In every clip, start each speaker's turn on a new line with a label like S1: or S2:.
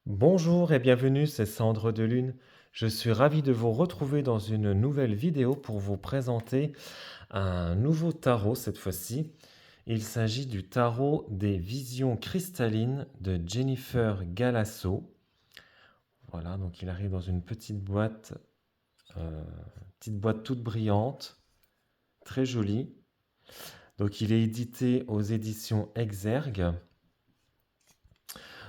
S1: Bonjour et bienvenue, c'est Sandre de Lune. Je suis ravi de vous retrouver dans une nouvelle vidéo pour vous présenter un nouveau tarot cette fois-ci. Il s'agit du tarot des visions cristallines de Jennifer Galasso. Voilà, donc il arrive dans une petite boîte toute brillante, très jolie. Donc il est édité aux éditions Exergue.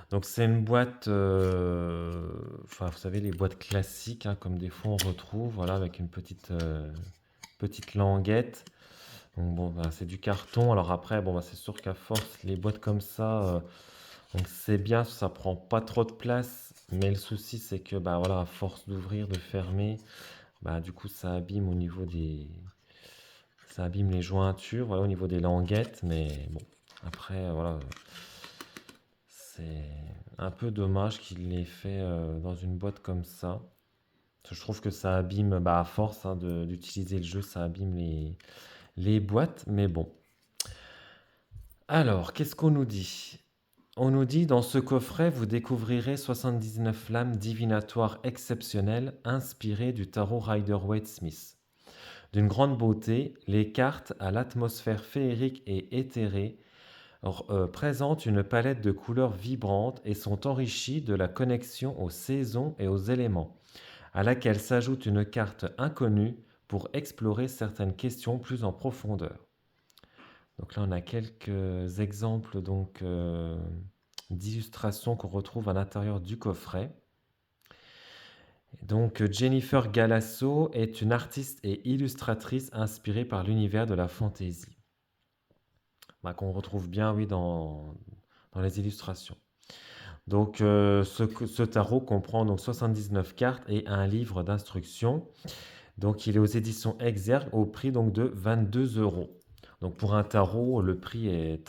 S1: Donc c'est une boîte, enfin vous savez les boîtes classiques, hein, comme des fois on retrouve, voilà, avec une petite languette. Donc bon, bah, c'est du carton. Alors après, bon, bah, c'est sûr qu'à force, les boîtes comme ça, donc c'est bien, ça prend pas trop de place. Mais le souci, c'est que bah voilà, à force d'ouvrir, de fermer, bah du coup ça abîme ça abîme les jointures, voilà, au niveau des languettes. Mais bon, après, voilà. C'est un peu dommage qu'il l'ait fait dans une boîte comme ça. Parce que je trouve que ça abîme, bah, à force hein, d'utiliser le jeu, ça abîme les boîtes. Mais bon. Alors, qu'est-ce qu'on nous dit? On nous dit, dans ce coffret, vous découvrirez 79 lames divinatoires exceptionnelles inspirées du tarot Rider-Waite-Smith. D'une grande beauté, les cartes à l'atmosphère féerique et éthérée présentent une palette de couleurs vibrantes et sont enrichies de la connexion aux saisons et aux éléments, à laquelle s'ajoute une carte inconnue pour explorer certaines questions plus en profondeur. Donc là, on a quelques exemples d'illustrations qu'on retrouve à l'intérieur du coffret. Donc Jennifer Galasso est une artiste et illustratrice inspirée par l'univers de la fantasy, bah, qu'on retrouve bien, oui, dans les illustrations. Donc, ce tarot comprend donc 79 cartes et un livre d'instructions. Donc, il est aux éditions Exergue au prix donc de 22 euros. Donc, pour un tarot, le prix est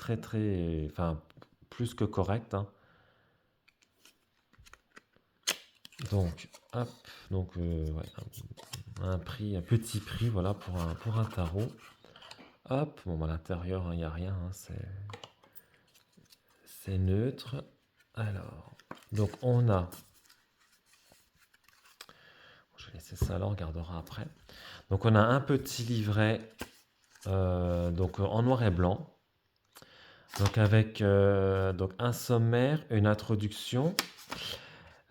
S1: enfin, plus que correct, hein. Donc, hop, donc, ouais, un petit prix, voilà, pour un tarot. Hop, bon, bah, à l'intérieur, il n'y a rien, hein, c'est neutre. Alors, donc, je vais laisser ça là, on regardera après. Donc on a un petit livret en noir et blanc, donc avec donc un sommaire, une introduction,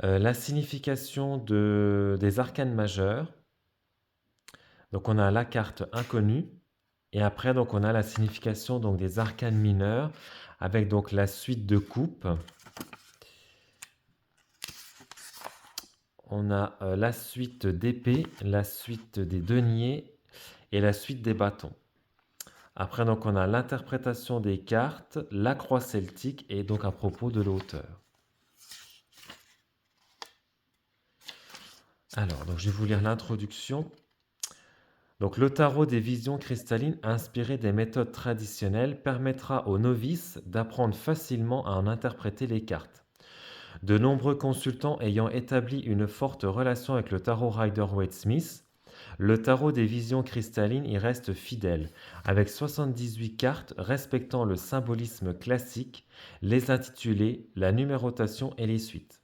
S1: la signification des arcanes majeurs. Donc on a la carte inconnue et après donc on a la signification donc des arcanes mineurs avec donc la suite de coupes. On a la suite d'épée, la suite des deniers et la suite des bâtons. Après, donc, on a l'interprétation des cartes, la croix celtique et donc à propos de l'auteur. Alors, donc, je vais vous lire l'introduction. Donc, le tarot des visions cristallines inspiré des méthodes traditionnelles permettra aux novices d'apprendre facilement à en interpréter les cartes. De nombreux consultants ayant établi une forte relation avec le tarot Rider-Waite-Smith, le tarot des visions cristallines y reste fidèle, avec 78 cartes respectant le symbolisme classique, les intitulés, la numérotation et les suites.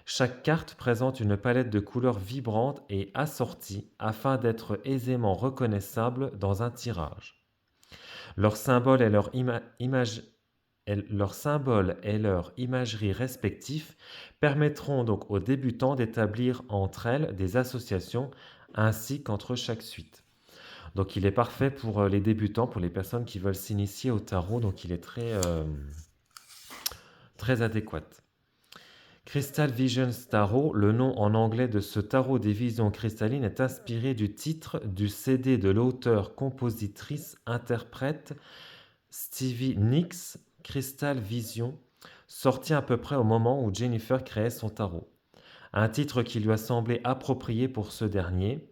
S1: Chaque carte présente une palette de couleurs vibrantes et assorties afin d'être aisément reconnaissable dans un tirage. Leurs symboles et leurs symboles et leur imagerie respectifs permettront donc aux débutants d'établir entre elles des associations ainsi qu'entre chaque suite. Donc il est parfait pour les débutants, pour les personnes qui veulent s'initier au tarot, donc il est très adéquat. Crystal Visions Tarot, le nom en anglais de ce tarot des visions cristallines, est inspiré du titre du CD de l'auteur-compositrice-interprète Stevie Nicks, Crystal Vision, sorti à peu près au moment où Jennifer créait son tarot. Un titre qui lui a semblé approprié pour ce dernier.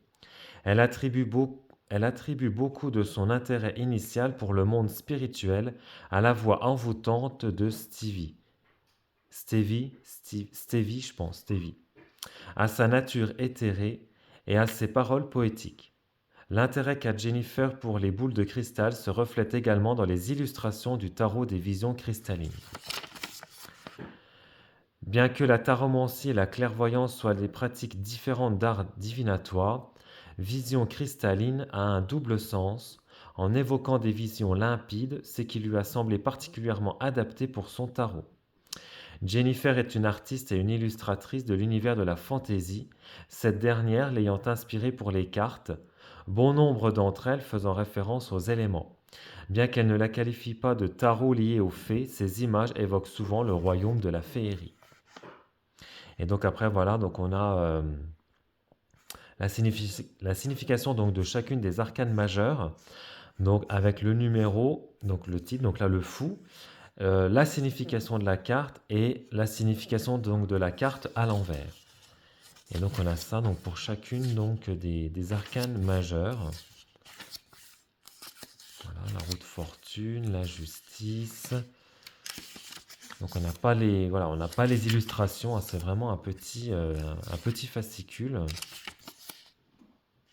S1: Elle attribue beaucoup de son intérêt initial pour le monde spirituel à la voix envoûtante de Stevie, je pense, Stevie, à sa nature éthérée et à ses paroles poétiques. L'intérêt qu'a Jennifer pour les boules de cristal se reflète également dans les illustrations du tarot des visions cristallines. Bien que la taromancie et la clairvoyance soient des pratiques différentes d'art divinatoire, vision cristalline a un double sens en évoquant des visions limpides, ce qui lui a semblé particulièrement adapté pour son tarot. Jennifer est une artiste et une illustratrice de l'univers de la fantasy, cette dernière l'ayant inspirée pour les cartes, bon nombre d'entre elles faisant référence aux éléments. Bien qu'elle ne la qualifie pas de tarot lié aux fées, ces images évoquent souvent le royaume de la féerie. Et donc après, voilà, donc on a la signification donc de chacune des arcanes majeures, donc avec le numéro, donc le titre, donc là le fou, la signification de la carte et la signification donc de la carte à l'envers. Et donc on a ça donc pour chacune donc des arcanes majeures. Voilà, la roue de fortune, la justice. Donc on n'a pas les voilà, on n'a pas les illustrations, hein, c'est vraiment un petit fascicule.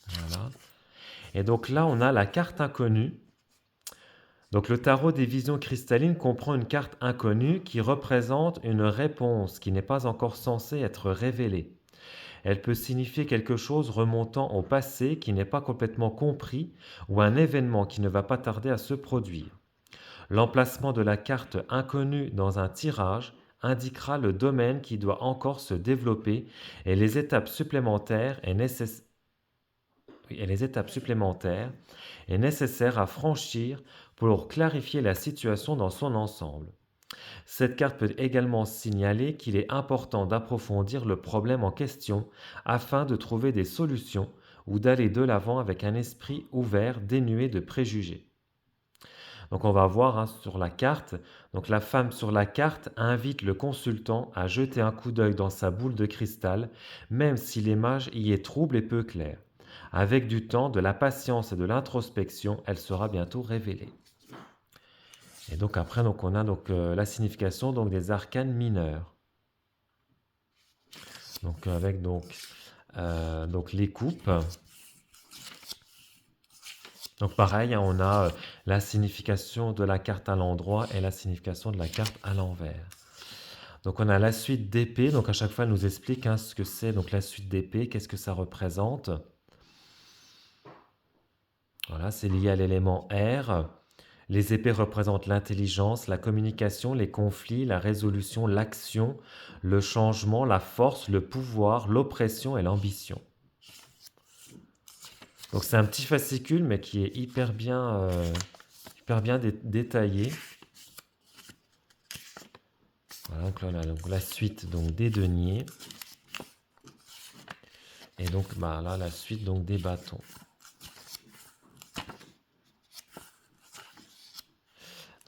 S1: Voilà. Et donc là on a la carte inconnue. Donc le tarot des visions cristallines comprend une carte inconnue qui représente une réponse qui n'est pas encore censée être révélée. Elle peut signifier quelque chose remontant au passé qui n'est pas complètement compris ou un événement qui ne va pas tarder à se produire. L'emplacement de la carte inconnue dans un tirage indiquera le domaine qui doit encore se développer et les étapes supplémentaires est nécessaire à franchir pour clarifier la situation dans son ensemble. Cette carte peut également signaler qu'il est important d'approfondir le problème en question afin de trouver des solutions ou d'aller de l'avant avec un esprit ouvert dénué de préjugés. Donc on va voir, hein, sur la carte. Donc la femme sur la carte invite le consultant à jeter un coup d'œil dans sa boule de cristal, même si l'image y est trouble et peu claire. Avec du temps, de la patience et de l'introspection, elle sera bientôt révélée. Et donc après, donc on a donc la signification donc des arcanes mineurs. Donc avec donc les coupes. Donc pareil, hein, on a la signification de la carte à l'endroit et la signification de la carte à l'envers. Donc on a la suite d'épée. Donc à chaque fois, elle nous explique, hein, ce que c'est. Donc la suite d'épée, qu'est-ce que ça représente. Voilà, c'est lié à l'élément air. Les épées représentent l'intelligence, la communication, les conflits, la résolution, l'action, le changement, la force, le pouvoir, l'oppression et l'ambition. Donc c'est un petit fascicule, mais qui est hyper bien détaillé. Voilà, donc là, on a donc la suite donc, des deniers. Et donc bah, là, la suite donc, des bâtons.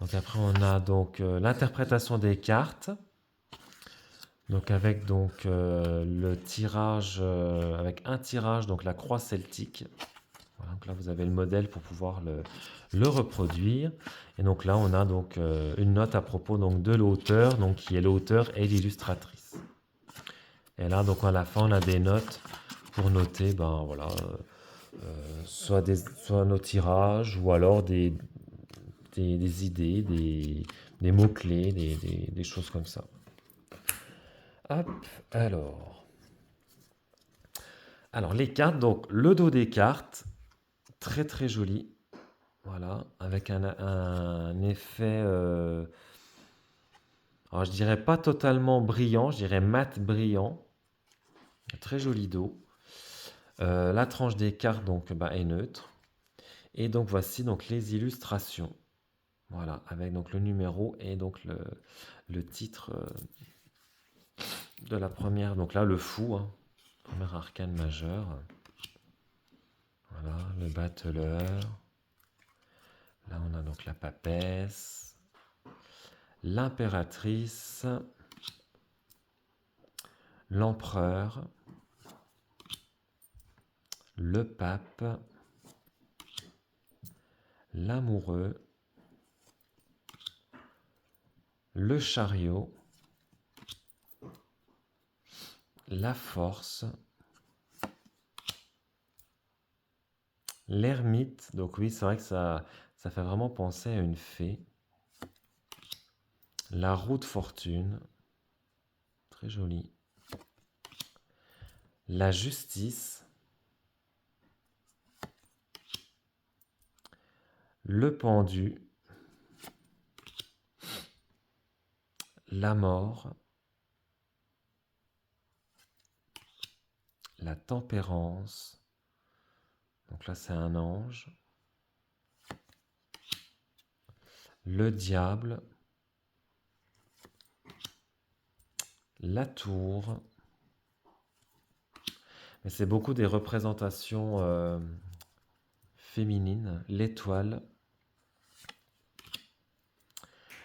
S1: Donc après, on a donc l'interprétation des cartes. Donc avec donc le tirage, avec un tirage, donc la croix celtique. Voilà, donc là, vous avez le modèle pour pouvoir le reproduire. Et donc là, on a donc une note à propos donc, de l'auteur, donc qui est l'auteur et l'illustratrice. Et là, donc à la fin, on a des notes pour noter, ben voilà, soit nos tirages ou alors des idées, des mots-clés, des choses comme ça. Hop, alors les cartes, donc le dos des cartes, très très joli. Voilà, avec un effet, alors je dirais pas totalement brillant, je dirais mat brillant. Très joli dos. La tranche des cartes donc bah, est neutre. Et donc voici donc les illustrations. Voilà, avec donc le numéro et donc le titre de la première. Donc là, le fou, hein, première arcane majeure. Voilà, le battleur. Là, on a donc la papesse, l'impératrice, l'empereur, le pape, l'amoureux, le chariot, la force, l'ermite. Donc oui, c'est vrai que ça fait vraiment penser à une fée. La roue de fortune, très joli. La justice. Le pendu. La mort. La tempérance. Donc là, c'est un ange. Le diable. La tour. Mais c'est beaucoup des représentations féminines. L'étoile.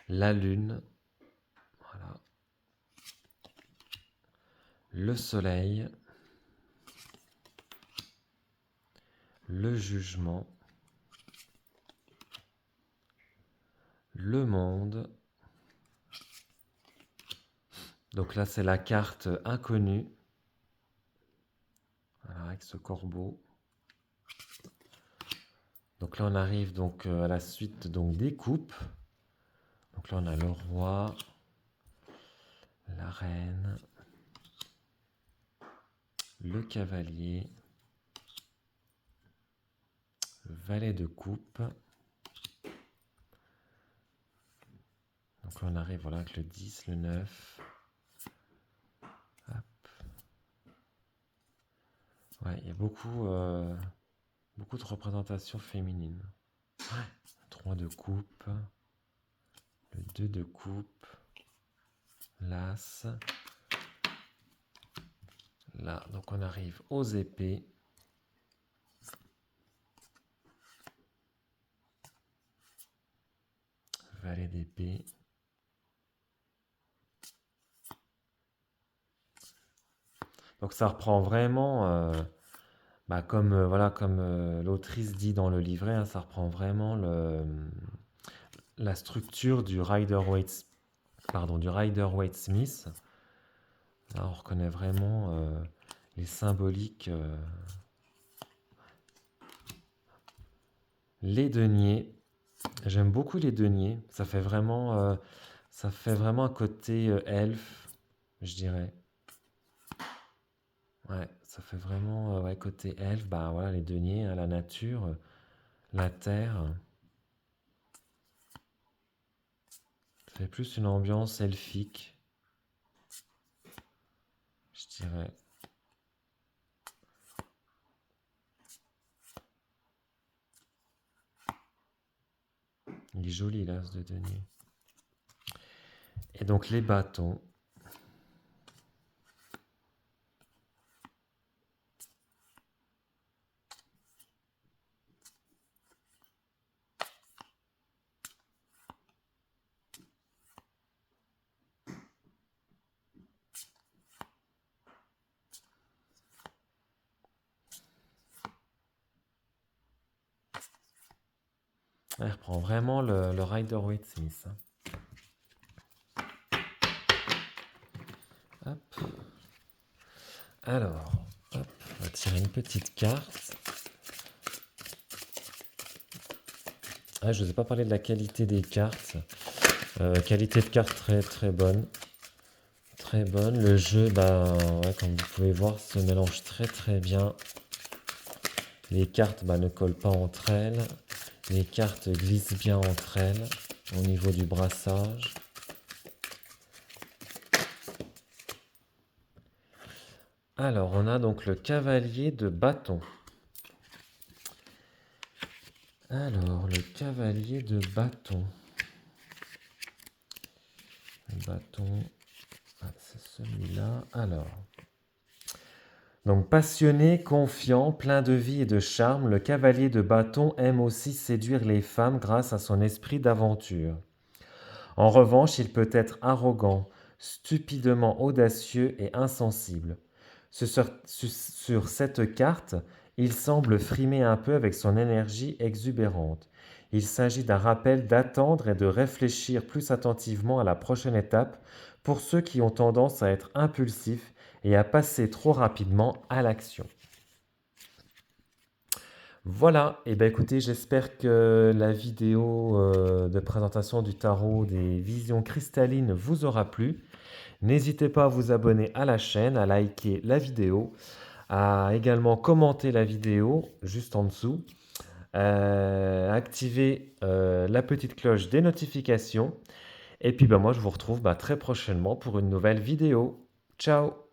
S1: La lune. Voilà. Le soleil. Le jugement. Le monde. Donc là, c'est la carte inconnue. Voilà, avec ce corbeau. Donc là, on arrive donc à la suite donc, des coupes. Donc là, on a le roi, la reine, le cavalier, le valet de coupe. Donc là, on arrive voilà, avec le 10, le 9. Hop. Ouais, il y a beaucoup de représentations féminines. Ouais. 3 de coupe, le 2 de coupe, l'as. Là, donc on arrive aux épées. Valet d'épée. Donc ça reprend vraiment, comme l'autrice dit dans le livret, hein, ça reprend vraiment la structure du Rider-Waite Smith. Là, on reconnaît vraiment les symboliques. Les deniers. J'aime beaucoup les deniers. Ça fait vraiment un côté elfe, je dirais. Ouais, ça fait vraiment côté elfe. Bah voilà, les deniers, hein, la nature, la terre. Ça fait plus une ambiance elfique, je dirais. Il est joli l'as de denier. Et donc les bâtons. Elle reprend vraiment le Rider-Waite Smith. Hop. Alors, hop, on va tirer une petite carte. Ah, je ne vous ai pas parlé de la qualité des cartes. Qualité de carte très très bonne. Très bonne. Le jeu, comme vous pouvez voir, se mélange très très bien. Les cartes ne collent pas entre elles. Les cartes glissent bien entre elles au niveau du brassage. Alors, on a donc le cavalier de bâton. Alors, le cavalier de bâton. Le bâton, c'est celui-là. Alors, donc passionné, confiant, plein de vie et de charme, le cavalier de bâton aime aussi séduire les femmes grâce à son esprit d'aventure. En revanche, il peut être arrogant, stupidement audacieux et insensible. Sur cette carte, il semble frimer un peu avec son énergie exubérante. Il s'agit d'un rappel d'attendre et de réfléchir plus attentivement à la prochaine étape pour ceux qui ont tendance à être impulsifs et à passer trop rapidement à l'action. Voilà, et écoutez, j'espère que la vidéo de présentation du tarot des visions cristallines vous aura plu. N'hésitez pas à vous abonner à la chaîne, à liker la vidéo, à également commenter la vidéo juste en dessous, activer la petite cloche des notifications. Et puis moi, je vous retrouve très prochainement pour une nouvelle vidéo. Ciao!